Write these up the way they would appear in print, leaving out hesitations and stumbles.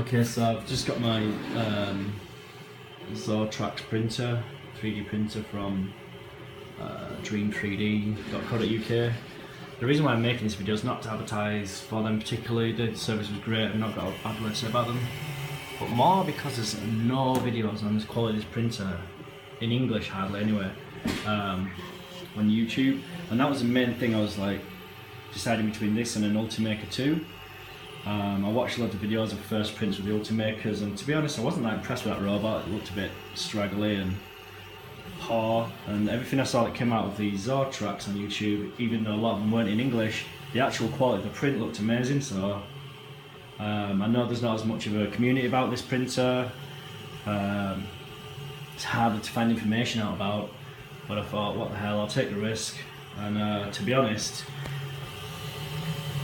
Okay, so I've just got my Zortrax printer, 3D printer from dream3d.co.uk. The reason why I'm making this video is not to advertise for them particularly. The service was great, I've not got a bad word to say about them, but more because there's no videos on this quality of this printer, in English hardly anyway, on YouTube. And that was the main thing. I was like deciding between this and an Ultimaker 2. I watched a lot of videos of first prints with the Ultimakers, and to be honest I wasn't that impressed with that robot. It looked a bit straggly and poor, and everything I saw that came out of the Zortrax on YouTube, even though a lot of them weren't in English, the actual quality of the print looked amazing. So I know there's not as much of a community about this printer, it's harder to find information out about, but I thought, what the hell, I'll take the risk. And to be honest,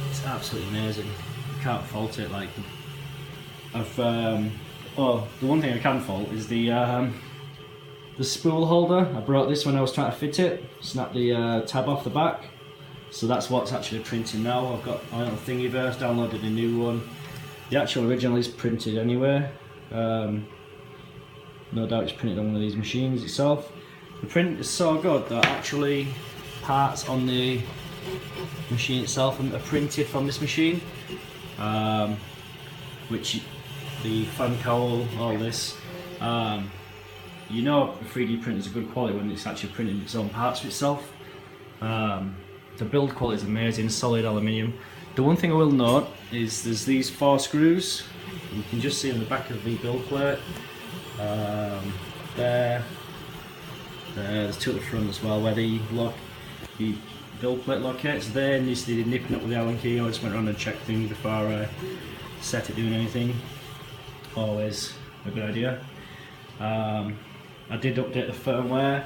it's absolutely amazing. Can't fault it. Like, well, the one thing I can fault is the spool holder. I brought this when I was trying to fit it, snapped the tab off the back, so that's what's actually printing now. I've got my own Thingiverse, downloaded a new one. The actual original is printed anyway. No doubt it's printed on one of these machines itself. The print is so good that actually parts on the machine itself are printed from this machine. Which the fan cowl, all this, you know, a 3D print is a good quality when it's actually printing its own parts for itself. The build quality is amazing, solid aluminium. The one thing I will note is there's these 4 screws. You can just see on the back of the build plate. There's 2 at the front as well, where the build plate locates there, and this needed nipping up with the Allen key. I just went around and checked things before I set it doing anything. Always a good idea. I did update the firmware.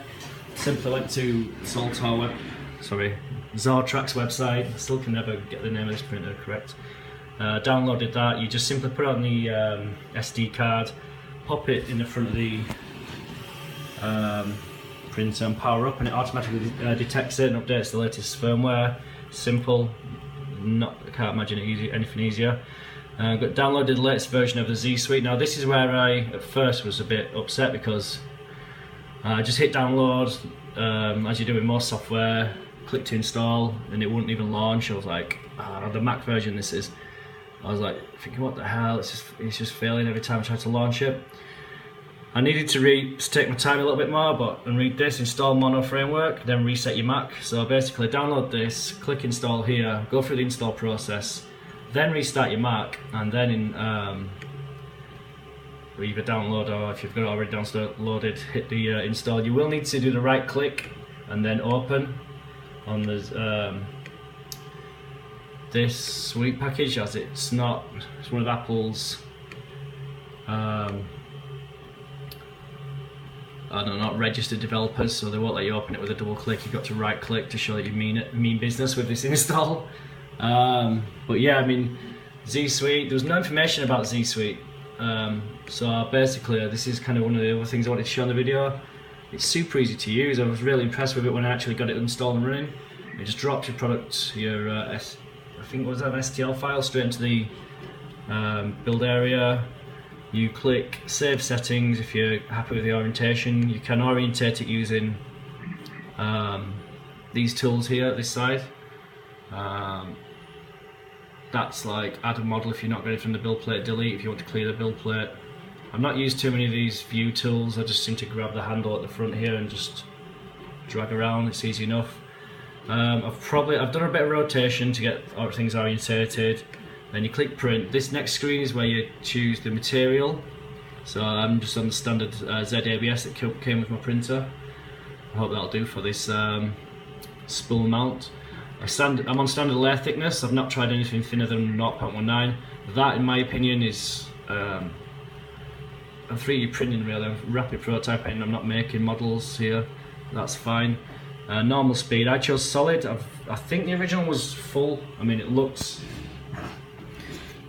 Simply went to Zortrax website. Still can never get the name of this printer correct. Downloaded that. You just simply put it on the SD card, pop it in the front of the printer and power up, and it automatically detects it and updates the latest firmware. Simple. I can't imagine anything easier. Got downloaded the latest version of the Z Suite. Now this is where I at first was a bit upset, because I just hit download, as you do with most software, click to install, and it wouldn't even launch. I was like, the Mac version this is. I was like thinking, what the hell? It's just failing every time I try to launch it. I needed to take my time a little bit more, and read this, install Mono Framework, then reset your Mac. So basically download this, click install here, go through the install process, then restart your Mac, and then either download, or if you've got it already downloaded, hit the install. You will need to do the right click and then open on this Suite package, as it's one of Apple's not registered developers, so they won't let you open it with a double click. You've got to right click to show that you mean business with this install. But yeah, I mean, Z Suite, there was no information about Z Suite. So basically this is kind of one of the other things I wanted to show in the video. It's super easy to use. I was really impressed with it when I actually got it installed and running. It just drops your product, your I think it was an STL file, straight into the build area. You click save settings if you're happy with the orientation. You can orientate it using these tools here at this side. That's like add a model if you're not ready from the build plate, delete if you want to clear the build plate. I've not used too many of these view tools. I just seem to grab the handle at the front here and just drag around. It's easy enough. I've done a bit of rotation to get things orientated. Then you click print. This next screen is where you choose the material. So I'm just on the standard ZABS that came with my printer. I hope that'll do for this spool mount. I'm on standard layer thickness. I've not tried anything thinner than 0.19. That, in my opinion, is I'm 3D printing really. I'm rapid prototyping. I'm not making models here. That's fine. Normal speed. I chose solid. I think the original was full. I mean, it looks.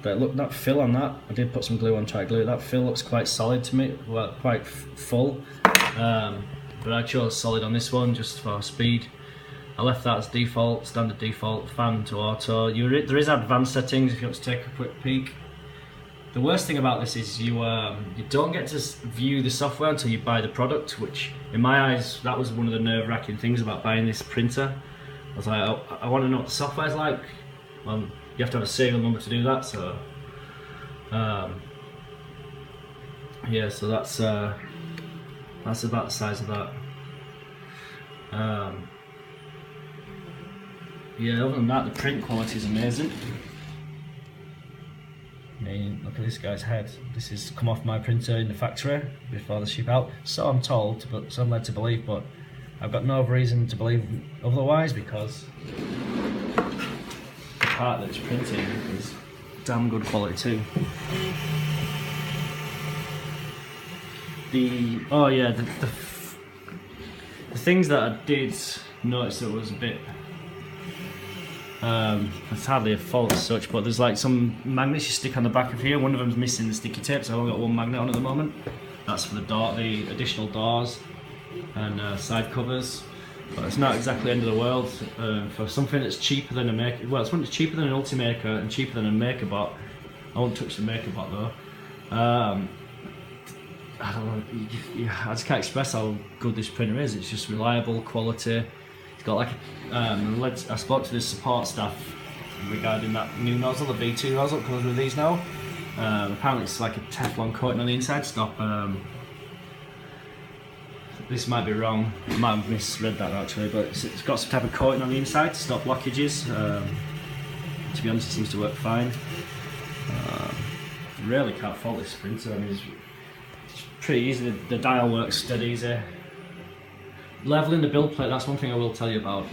But look, that fill on that, I did put some glue on, try glue. That fill looks quite solid to me, well, quite full. But I chose solid on this one just for speed. I left that as default, standard default, fan to auto. There is advanced settings if you want to take a quick peek. The worst thing about this is you don't get to view the software until you buy the product, which in my eyes, that was one of the nerve-wracking things about buying this printer. I was like, I want to know what the software's like. Well, you have to have a serial number to do that, so yeah, so that's about the size of that. Yeah, other than that, the print quality is amazing. I mean, look at this guy's head. This has come off my printer in the factory before they ship out. So I'm told, but so I'm led to believe, but I've got no reason to believe otherwise, because the part that's printing is damn good quality too. The things that I did notice that was a bit, it's hardly a fault as such, but there's like some magnets you stick on the back of here. One of them's missing the sticky tape, so I've only got one magnet on at the moment. That's for the additional doors and side covers. But it's not exactly the end of the world for something that's cheaper than a maker. Well, it's cheaper than an Ultimaker and cheaper than a MakerBot. I won't touch the MakerBot though. I don't know. I just can't express how good this printer is. It's just reliable, quality. It's got like I spoke to the support staff regarding that new nozzle, the V2 nozzle that comes with these now. Apparently it's like a Teflon coating on the inside. Stop. This might be wrong. I might have misread that actually, but it's got some type of coating on the inside to stop blockages. To be honest, it seems to work fine. Really can't fault this printer. I mean, it's pretty easy. The dial works dead easy. Leveling the build plate, that's one thing I will tell you about.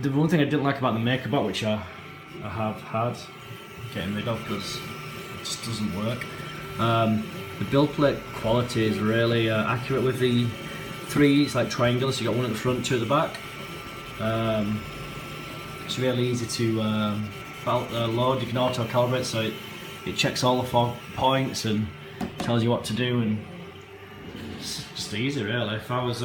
The one thing I didn't like about the MakerBot, which I have had getting rid of because it just doesn't work. The build plate quality is really accurate with the three. It's like triangular, so you got one at the front, two at the back. It's really easy to load. You can auto calibrate, so it checks all the 4 points and tells you what to do, and it's just easy really. If I was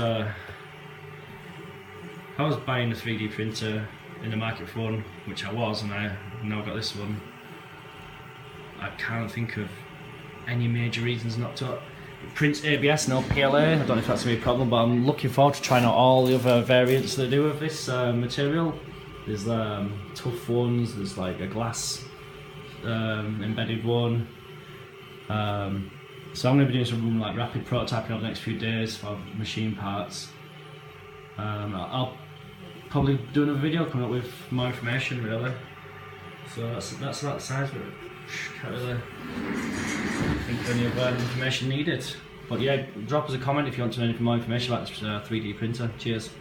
buying a 3D printer in the market for one, which I was, and I now got this one, I can't think of any major reasons not to. It prints ABS, no PLA. I don't know if that's going to be a problem, but I'm looking forward to trying out all the other variants they do of this material. There's tough ones, there's like a glass embedded one. So I'm going to be doing some like rapid prototyping over the next few days for machine parts. I'll probably do another video coming up with more information really. So that's about the size of it. Can't really think of any other information needed. But yeah, drop us a comment if you want to know any more information about this 3D printer. Cheers.